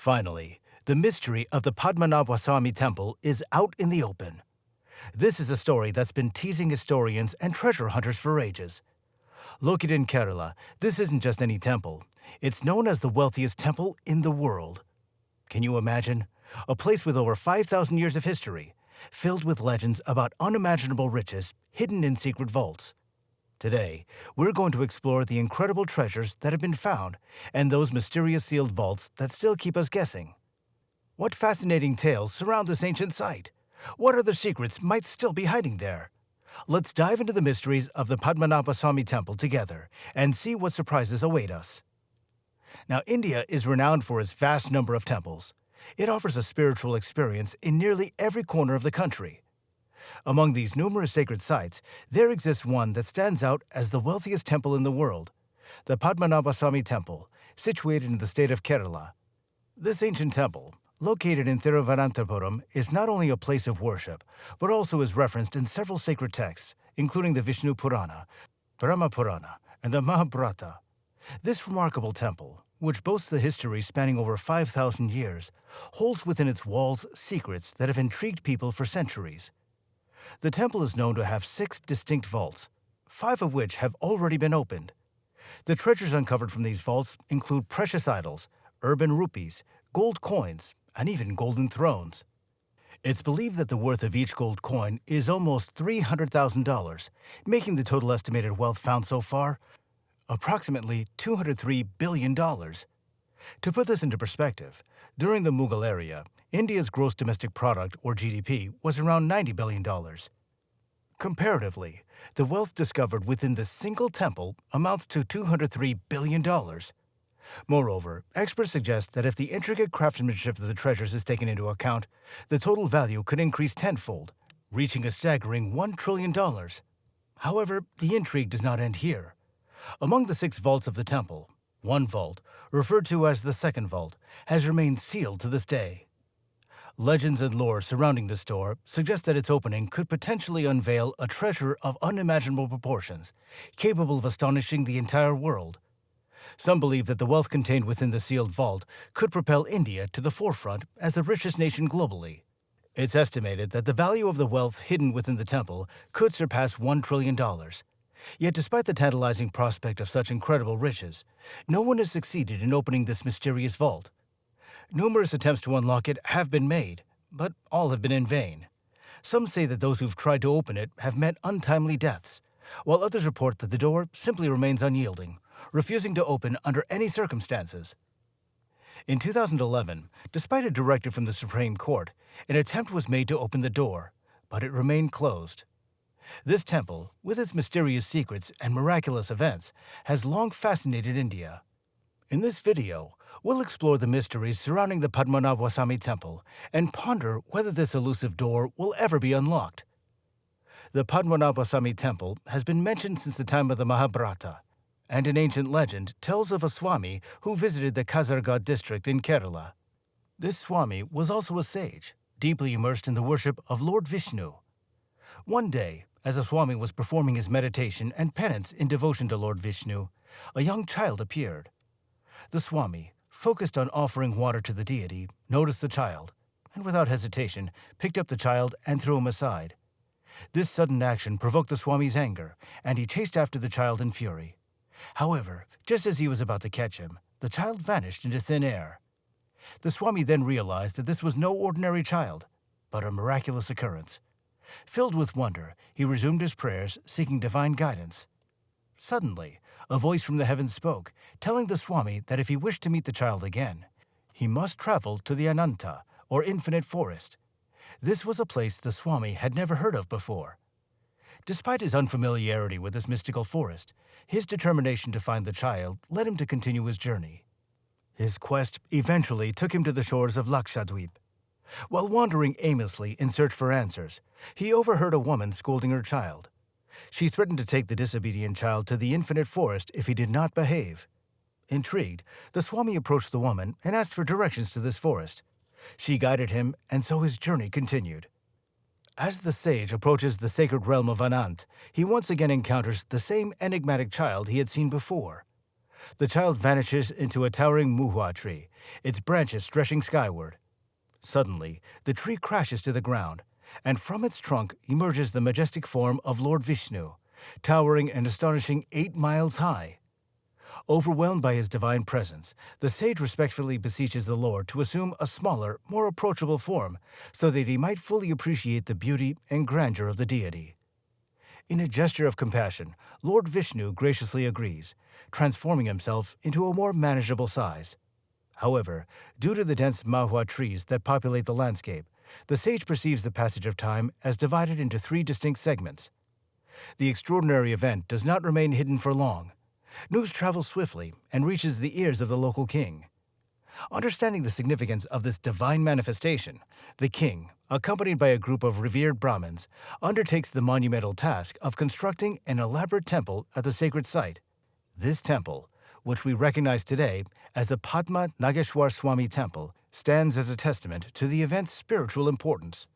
Finally, the mystery of the Padmanabhaswamy Temple is out in the open. This is a story that's been teasing historians and treasure hunters for ages. Located in Kerala, this isn't just any temple. It's known as the wealthiest temple in the world. Can you imagine? A place with over 5,000 years of history, filled with legends about unimaginable riches hidden in secret vaults. Today, we're going to explore the incredible treasures that have been found and those mysterious sealed vaults that still keep us guessing. What fascinating tales surround this ancient site? What other secrets might still be hiding there? Let's dive into the mysteries of the Padmanabhaswamy Temple together and see what surprises await us. Now, India is renowned for its vast number of temples. It offers a spiritual experience in nearly every corner of the country. Among these numerous sacred sites, there exists one that stands out as the wealthiest temple in the world, the Padmanabhaswamy Temple, situated in the state of Kerala. This ancient temple, located in Thiruvananthapuram, is not only a place of worship, but also is referenced in several sacred texts, including the Vishnu Purana, Brahma Purana, and the Mahabharata. This remarkable temple, which boasts a history spanning over 5,000 years, holds within its walls secrets that have intrigued people for centuries. The temple is known to have 6 distinct vaults, 5 of which have already been opened. The treasures uncovered from these vaults include precious idols, urban rupees, gold coins, and even golden thrones. It's believed that the worth of each gold coin is almost $300,000, making the total estimated wealth found so far approximately $203 billion. To put this into perspective, during the Mughal era, India's gross domestic product, or GDP, was around $90 billion. Comparatively, the wealth discovered within this single temple amounts to $203 billion. Moreover, experts suggest that if the intricate craftsmanship of the treasures is taken into account, the total value could increase tenfold, reaching a staggering $1 trillion. However, the intrigue does not end here. Among the 6 vaults of the temple, one vault, referred to as the second vault, has remained sealed to this day. Legends and lore surrounding this door suggest that its opening could potentially unveil a treasure of unimaginable proportions, capable of astonishing the entire world. Some believe that the wealth contained within the sealed vault could propel India to the forefront as the richest nation globally. It's estimated that the value of the wealth hidden within the temple could surpass $1 trillion. Yet despite the tantalizing prospect of such incredible riches, no one has succeeded in opening this mysterious vault. Numerous attempts to unlock it have been made, but all have been in vain. Some say that those who've tried to open it have met untimely deaths, while others report that the door simply remains unyielding, refusing to open under any circumstances. In 2011, despite a directive from the Supreme Court, an attempt was made to open the door, but it remained closed. This temple, with its mysterious secrets and miraculous events, has long fascinated India. In this video, we'll explore the mysteries surrounding the Padmanabhaswamy Temple and ponder whether this elusive door will ever be unlocked. The Padmanabhaswamy Temple has been mentioned since the time of the Mahabharata, and an ancient legend tells of a Swami who visited the Kasaragod district in Kerala. This Swami was also a sage, deeply immersed in the worship of Lord Vishnu. One day, as a Swami was performing his meditation and penance in devotion to Lord Vishnu, a young child appeared. The Swami, focused on offering water to the deity, noticed the child, and without hesitation, picked up the child and threw him aside. This sudden action provoked the Swami's anger, and he chased after the child in fury. However, just as he was about to catch him, the child vanished into thin air. The Swami then realized that this was no ordinary child, but a miraculous occurrence. Filled with wonder, he resumed his prayers, seeking divine guidance. Suddenly, a voice from the heavens spoke, telling the Swami that if he wished to meet the child again, he must travel to the Ananta, or infinite forest. This was a place the Swami had never heard of before. Despite his unfamiliarity with this mystical forest, his determination to find the child led him to continue his journey. His quest eventually took him to the shores of Lakshadweep. While wandering aimlessly in search for answers, he overheard a woman scolding her child. She threatened to take the disobedient child to the infinite forest if he did not behave. Intrigued, the Swami approached the woman and asked for directions to this forest. She guided him, and so his journey continued. As the sage approaches the sacred realm of Anant, he once again encounters the same enigmatic child he had seen before. The child vanishes into a towering muhua tree, its branches stretching skyward. Suddenly, the tree crashes to the ground, and from its trunk emerges the majestic form of Lord Vishnu, towering an astonishing 8 miles high. Overwhelmed by his divine presence, the sage respectfully beseeches the Lord to assume a smaller, more approachable form so that he might fully appreciate the beauty and grandeur of the deity. In a gesture of compassion, Lord Vishnu graciously agrees, transforming himself into a more manageable size. However, due to the dense mahua trees that populate the landscape, the sage perceives the passage of time as divided into 3 distinct segments. The extraordinary event does not remain hidden for long. News travels swiftly and reaches the ears of the local king. Understanding the significance of this divine manifestation, the king, accompanied by a group of revered Brahmins, undertakes the monumental task of constructing an elaborate temple at the sacred site. This temple, which we recognize today as the Padmanabhaswamy Temple, stands as a testament to the event's spiritual importance.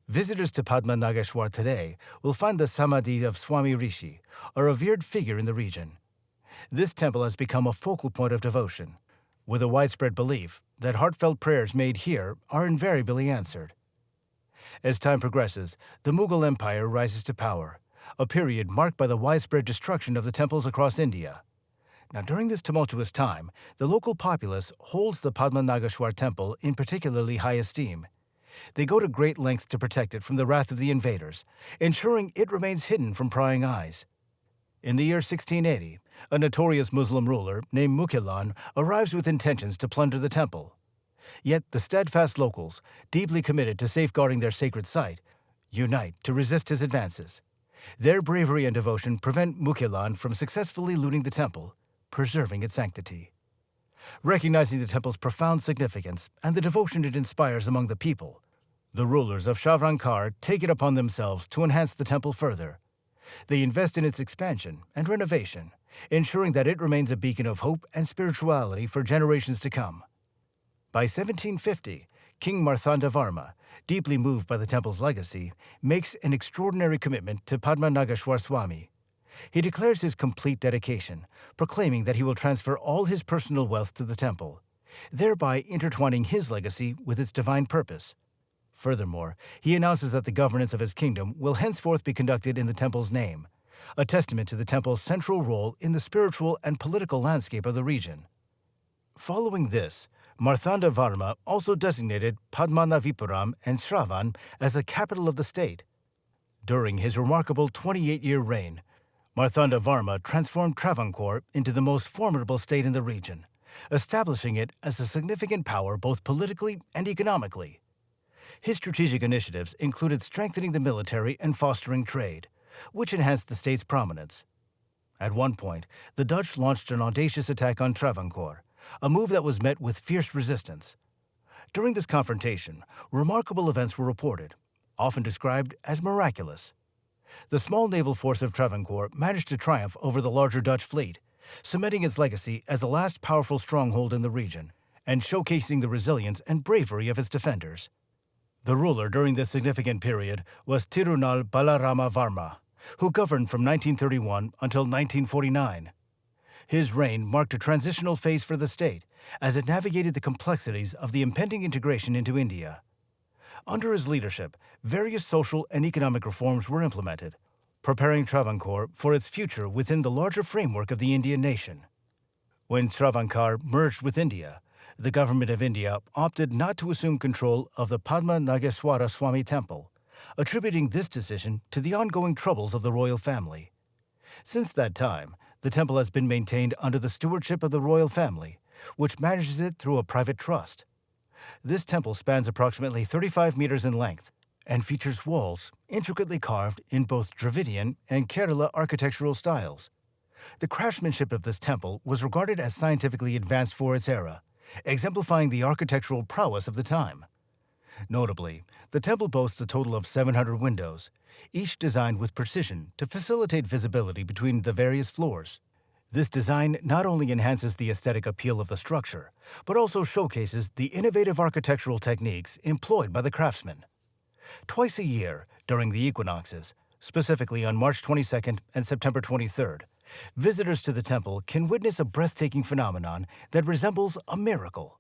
Visitors to Padmanabhaswamy today will find the Samadhi of Swami Rishi, a revered figure in the region. This temple has become a focal point of devotion, with a widespread belief that heartfelt prayers made here are invariably answered. As time progresses, the Mughal Empire rises to power, a period marked by the widespread destruction of the temples across India. Now, during this tumultuous time, the local populace holds the Padmanabhaswamy Temple in particularly high esteem. They go to great lengths to protect it from the wrath of the invaders, ensuring it remains hidden from prying eyes. In the year 1680, a notorious Muslim ruler named Mughal arrives with intentions to plunder the temple. Yet the steadfast locals, deeply committed to safeguarding their sacred site, unite to resist his advances. Their bravery and devotion prevent Mughal from successfully looting the temple, preserving its sanctity. Recognizing the temple's profound significance and the devotion it inspires among the people, the rulers of Shavankar take it upon themselves to enhance the temple further. They invest in its expansion and renovation, ensuring that it remains a beacon of hope and spirituality for generations to come. By 1750, King Marthandavarma, deeply moved by the temple's legacy, makes an extraordinary commitment to Padmanabhaswamy. He declares his complete dedication, proclaiming that he will transfer all his personal wealth to the temple, thereby intertwining his legacy with its divine purpose. Furthermore, he announces that the governance of his kingdom will henceforth be conducted in the temple's name, a testament to the temple's central role in the spiritual and political landscape of the region. Following this, Marthandavarma also designated Padmanavipuram and Shravan as the capital of the state. During his remarkable 28-year reign, Marthandavarma transformed Travancore into the most formidable state in the region, establishing it as a significant power both politically and economically. His strategic initiatives included strengthening the military and fostering trade, which enhanced the state's prominence. At one point, the Dutch launched an audacious attack on Travancore, a move that was met with fierce resistance. During this confrontation, remarkable events were reported, often described as miraculous. The small naval force of Travancore managed to triumph over the larger Dutch fleet, cementing its legacy as the last powerful stronghold in the region, and showcasing the resilience and bravery of its defenders. The ruler during this significant period was Tirunal Balarama Varma, who governed from 1931 until 1949. His reign marked a transitional phase for the state as it navigated the complexities of the impending integration into India. Under his leadership, various social and economic reforms were implemented, preparing Travancore for its future within the larger framework of the Indian nation. When Travancore merged with India, the government of India opted not to assume control of the Padmanabhaswamy Temple, attributing this decision to the ongoing troubles of the royal family. Since that time, the temple has been maintained under the stewardship of the royal family, which manages it through a private trust. This temple spans approximately 35 meters in length and features walls intricately carved in both Dravidian and Kerala architectural styles. The craftsmanship of this temple was regarded as scientifically advanced for its era, exemplifying the architectural prowess of the time. Notably, the temple boasts a total of 700 windows, each designed with precision to facilitate visibility between the various floors. This design not only enhances the aesthetic appeal of the structure, but also showcases the innovative architectural techniques employed by the craftsmen. Twice a year, during the equinoxes, specifically on March 22nd and September 23rd, Visitors to the temple can witness a breathtaking phenomenon that resembles a miracle.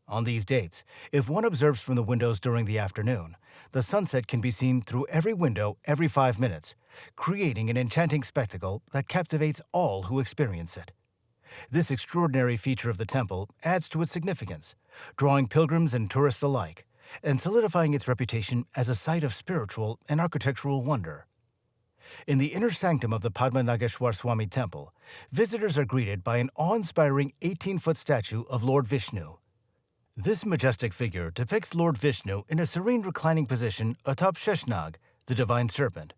On these dates, if one observes from the windows during the afternoon, the sunset can be seen through every window every 5 minutes, creating an enchanting spectacle that captivates all who experience it. This extraordinary feature of the temple adds to its significance, drawing pilgrims and tourists alike, and solidifying its reputation as a site of spiritual and architectural wonder. In the inner sanctum of the Padmanabhaswamy temple, visitors are greeted by an awe-inspiring 18-foot statue of Lord Vishnu. This majestic figure depicts Lord Vishnu in a serene reclining position atop Sheshnag, the divine serpent.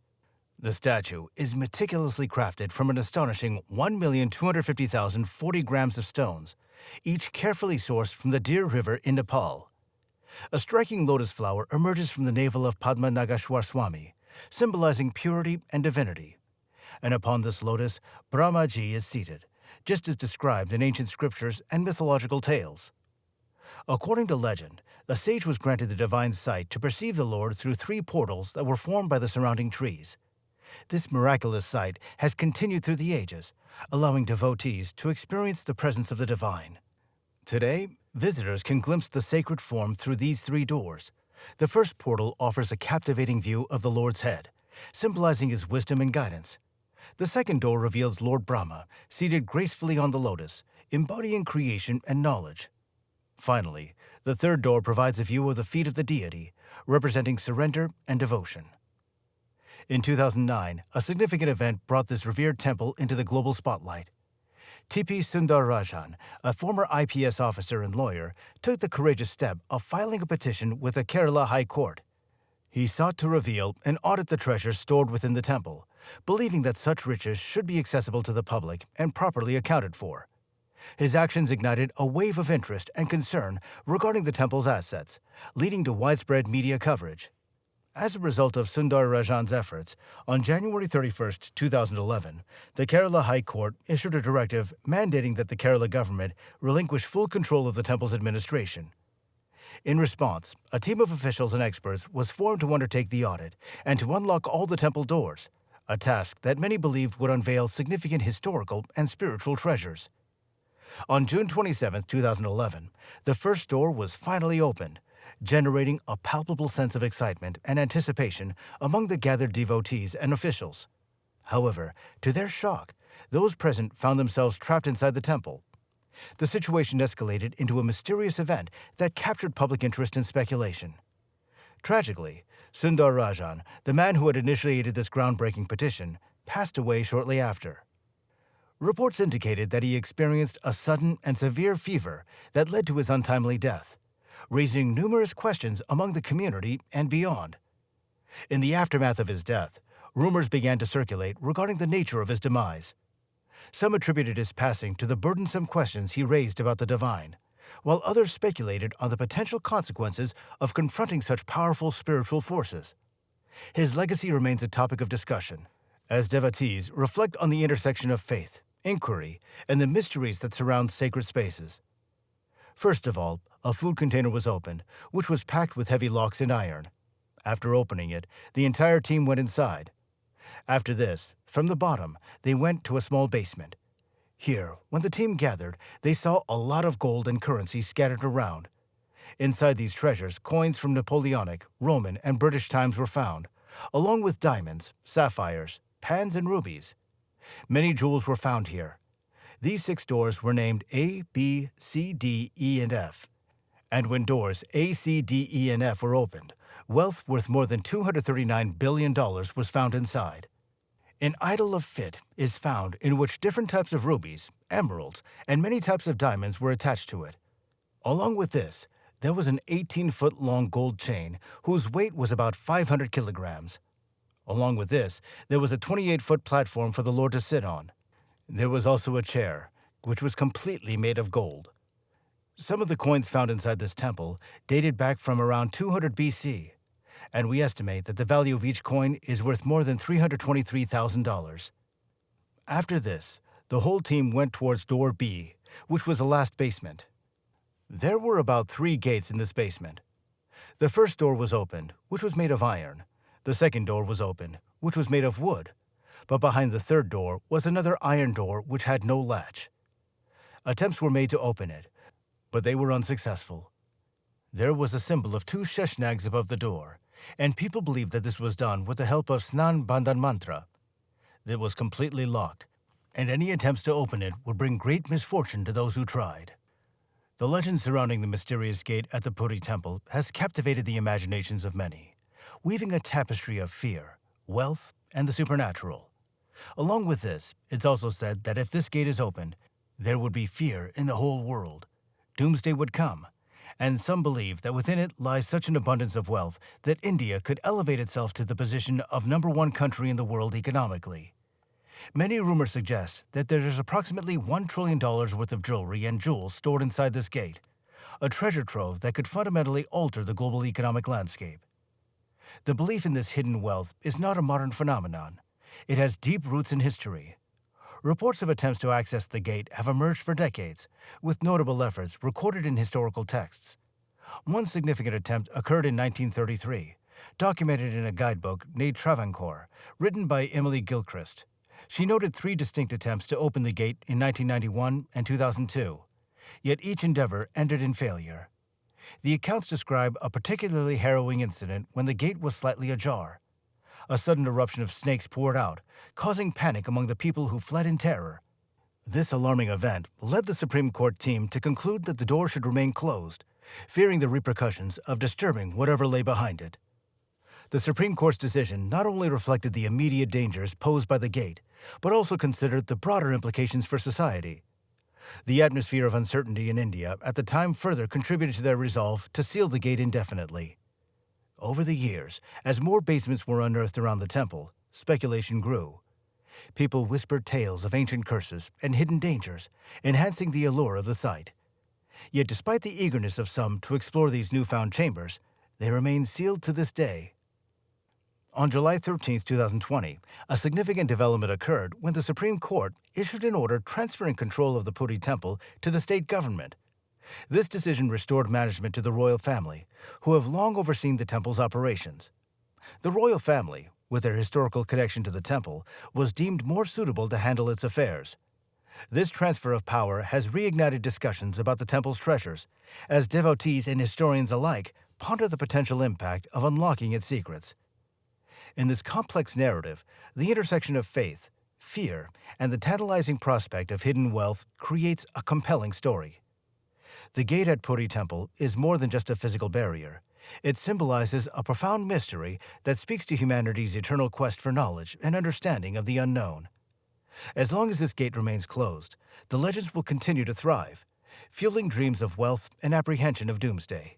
The statue is meticulously crafted from an astonishing 1,250,040 grams of stones, each carefully sourced from the Dir River in Nepal. A striking lotus flower emerges from the navel of Padmanabhaswamy, symbolizing purity and divinity. And upon this lotus, Brahmaji is seated, just as described in ancient scriptures and mythological tales. According to legend, the sage was granted the divine sight to perceive the Lord through 3 portals that were formed by the surrounding trees. This miraculous sight has continued through the ages, allowing devotees to experience the presence of the divine. Today, visitors can glimpse the sacred form through these 3 doors. The first portal offers a captivating view of the Lord's head, symbolizing his wisdom and guidance. The second door reveals Lord Brahma, seated gracefully on the lotus, embodying creation and knowledge. Finally, the third door provides a view of the feet of the deity, representing surrender and devotion. In 2009, a significant event brought this revered temple into the global spotlight. T.P. Sundarajan, a former IPS officer and lawyer, took the courageous step of filing a petition with the Kerala High Court. He sought to reveal and audit the treasures stored within the temple, believing that such riches should be accessible to the public and properly accounted for. His actions ignited a wave of interest and concern regarding the temple's assets, leading to widespread media coverage. As a result of Sundarajan's efforts, on January 31, 2011, the Kerala High Court issued a directive mandating that the Kerala government relinquish full control of the temple's administration. In response, a team of officials and experts was formed to undertake the audit and to unlock all the temple doors, a task that many believed would unveil significant historical and spiritual treasures. On June 27, 2011, the first door was finally opened, generating a palpable sense of excitement and anticipation among the gathered devotees and officials. However, to their shock, those present found themselves trapped inside the temple. The situation escalated into a mysterious event that captured public interest and speculation. Tragically, Sundarajan, the man who had initiated this groundbreaking petition, passed away shortly after. Reports indicated that he experienced a sudden and severe fever that led to his untimely death, raising numerous questions among the community and beyond. In the aftermath of his death, rumors began to circulate regarding the nature of his demise. Some attributed his passing to the burdensome questions he raised about the divine, while others speculated on the potential consequences of confronting such powerful spiritual forces. His legacy remains a topic of discussion, as devotees reflect on the intersection of faith, inquiry, and the mysteries that surround sacred spaces. First of all, a food container was opened, which was packed with heavy locks and iron. After opening it, the entire team went inside. After this, from the bottom, they went to a small basement. Here, when the team gathered, they saw a lot of gold and currency scattered around. Inside these treasures, coins from Napoleonic, Roman, and British times were found, along with diamonds, sapphires, pans, and rubies. Many jewels were found here. These 6 doors were named A, B, C, D, E, and F. And when doors A, C, D, E, and F were opened, wealth worth more than $239 billion was found inside. An idol of Fit is found in which different types of rubies, emeralds, and many types of diamonds were attached to it. Along with this, there was an 18-foot-long gold chain whose weight was about 500 kilograms. Along with this, there was a 28-foot platform for the Lord to sit on. There was also a chair, which was completely made of gold. Some of the coins found inside this temple dated back from around 200 BC, and we estimate that the value of each coin is worth more than $323,000. After this, the whole team went towards door B, which was the last basement. There were about 3 gates in this basement. The first door was opened, which was made of iron. The second door was opened, which was made of wood. but behind the third door was another iron door which had no latch. Attempts were made to open it, but they were unsuccessful. There was a symbol of two Sheshnags above the door, and people believed that this was done with the help of Snan Bandhan mantra. It was completely locked, and any attempts to open it would bring great misfortune to those who tried. The legend surrounding the mysterious gate at the Puri temple has captivated the imaginations of many, weaving a tapestry of fear, wealth, and the supernatural. Along with this, it's also said that if this gate is opened, there would be fear in the whole world. Doomsday would come, and some believe that within it lies such an abundance of wealth that India could elevate itself to the position of #1 country in the world economically. Many rumors suggest that there is approximately $1 trillion worth of jewelry and jewels stored inside this gate, a treasure trove that could fundamentally alter the global economic landscape. The belief in this hidden wealth is not a modern phenomenon. It has deep roots in history. Reports of attempts to access the gate have emerged for decades, with notable efforts recorded in historical texts. One significant attempt occurred in 1933, documented in a guidebook named Travancore, written by Emily Gilchrist. She noted 3 distinct attempts to open the gate in 1991 and 2002, yet each endeavor ended in failure. The accounts describe a particularly harrowing incident when the gate was slightly ajar. A sudden eruption of snakes poured out, causing panic among the people who fled in terror. This alarming event led the Supreme Court team to conclude that the door should remain closed, fearing the repercussions of disturbing whatever lay behind it. The Supreme Court's decision not only reflected the immediate dangers posed by the gate, but also considered the broader implications for society. The atmosphere of uncertainty in India at the time further contributed to their resolve to seal the gate indefinitely. Over the years, as more basements were unearthed around the temple, speculation grew. People whispered tales of ancient curses and hidden dangers, enhancing the allure of the site. Yet despite the eagerness of some to explore these newfound chambers, they remain sealed to this day. On July 13, 2020, a significant development occurred when the Supreme Court issued an order transferring control of the Puri temple to the state government. This decision restored management to the royal family, who have long overseen the temple's operations. The royal family, with their historical connection to the temple, was deemed more suitable to handle its affairs. This transfer of power has reignited discussions about the temple's treasures, as devotees and historians alike ponder the potential impact of unlocking its secrets. In this complex narrative, the intersection of faith, fear, and the tantalizing prospect of hidden wealth creates a compelling story. The gate at Puri Temple is more than just a physical barrier. It symbolizes a profound mystery that speaks to humanity's eternal quest for knowledge and understanding of the unknown. As long as this gate remains closed, the legends will continue to thrive, fueling dreams of wealth and apprehension of doomsday.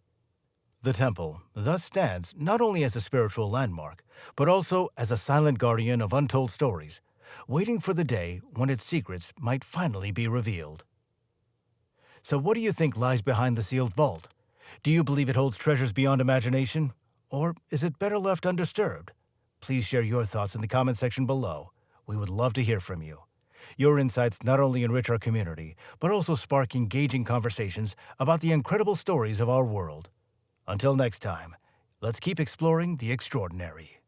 The temple thus stands not only as a spiritual landmark, but also as a silent guardian of untold stories, waiting for the day when its secrets might finally be revealed. So what do you think lies behind the sealed vault? Do you believe it holds treasures beyond imagination? Or is it better left undisturbed? Please share your thoughts in the comment section below. We would love to hear from you. Your insights not only enrich our community, but also spark engaging conversations about the incredible stories of our world. Until next time, let's keep exploring the extraordinary.